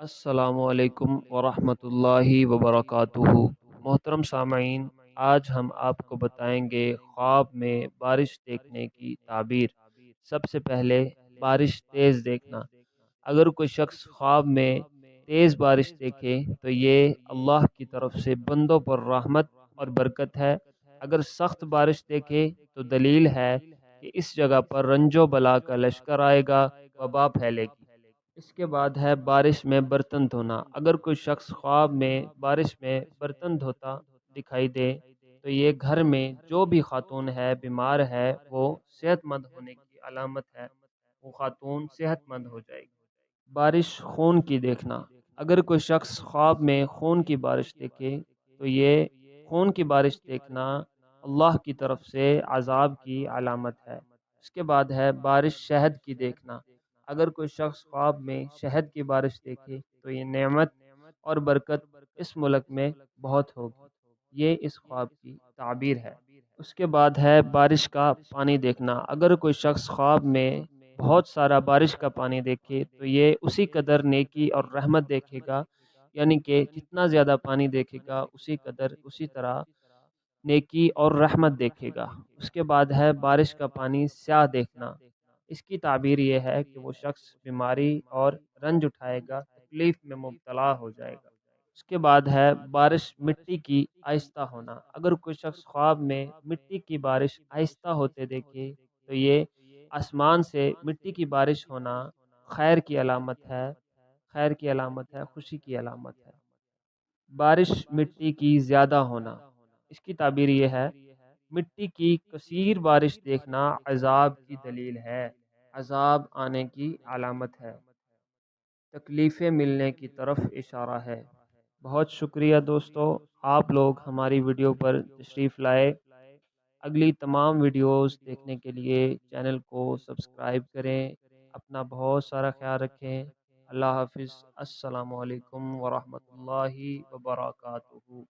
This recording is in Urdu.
السلام علیکم ورحمۃ اللہ وبرکاتہ۔ محترم سامعین، آج ہم آپ کو بتائیں گے خواب میں بارش دیکھنے کی تعبیر۔ سب سے پہلے بارش تیز دیکھنا۔ اگر کوئی شخص خواب میں تیز بارش دیکھے تو یہ اللہ کی طرف سے بندوں پر رحمت اور برکت ہے۔ اگر سخت بارش دیکھے تو دلیل ہے کہ اس جگہ پر رنج و بلا کا لشکر آئے گا، وبا پھیلے گی۔ اس کے بعد ہے بارش میں برتن دھونا۔ اگر کوئی شخص خواب میں بارش میں برتن دھوتا دکھائی دے تو یہ گھر میں جو بھی خاتون ہے بیمار ہے وہ صحت مند ہونے کی علامت ہے، وہ خاتون صحت مند ہو جائے گی۔ بارش خون کی دیکھنا۔ اگر کوئی شخص خواب میں خون کی بارش دیکھے تو یہ خون کی بارش دیکھنا اللہ کی طرف سے عذاب کی علامت ہے۔ اس کے بعد ہے بارش شہد کی دیکھنا۔ اگر کوئی شخص خواب میں شہد کی بارش دیکھے تو یہ نعمت اور برکت اس ملک میں بہت ہوگی۔ یہ اس خواب کی تعبیر ہے۔ اس کے بعد ہے بارش کا پانی دیکھنا۔ اگر کوئی شخص خواب میں بہت سارا بارش کا پانی دیکھے تو یہ اسی قدر نیکی اور رحمت دیکھے گا، یعنی کہ جتنا زیادہ پانی دیکھے گا اسی قدر اسی طرح نیکی اور رحمت دیکھے گا۔ اس کے بعد ہے بارش کا پانی سیاہ دیکھنا۔ اس کی تعبیر یہ ہے کہ وہ شخص بیماری اور رنج اٹھائے گا، تکلیف میں مبتلا ہو جائے گا۔ اس کے بعد ہے بارش مٹی کی آہستہ ہونا۔ اگر کوئی شخص خواب میں مٹی کی بارش آہستہ ہوتے دیکھے تو یہ آسمان سے مٹی کی بارش ہونا خیر کی علامت ہے، خیر کی علامت ہے، خوشی کی علامت ہے۔ بارش مٹی کی زیادہ ہونا۔ اس کی تعبیر یہ ہے، مٹی کی کثیر بارش دیکھنا عذاب کی دلیل ہے، عذاب آنے کی علامت ہے، تکلیفیں ملنے کی طرف اشارہ ہے۔ بہت شکریہ دوستو، آپ لوگ ہماری ویڈیو پر تشریف لائے۔ اگلی تمام ویڈیوز دیکھنے کے لیے چینل کو سبسکرائب کریں۔ اپنا بہت سارا خیال رکھیں۔ اللہ حافظ۔ السلام علیکم ورحمۃ اللہ وبرکاتہ۔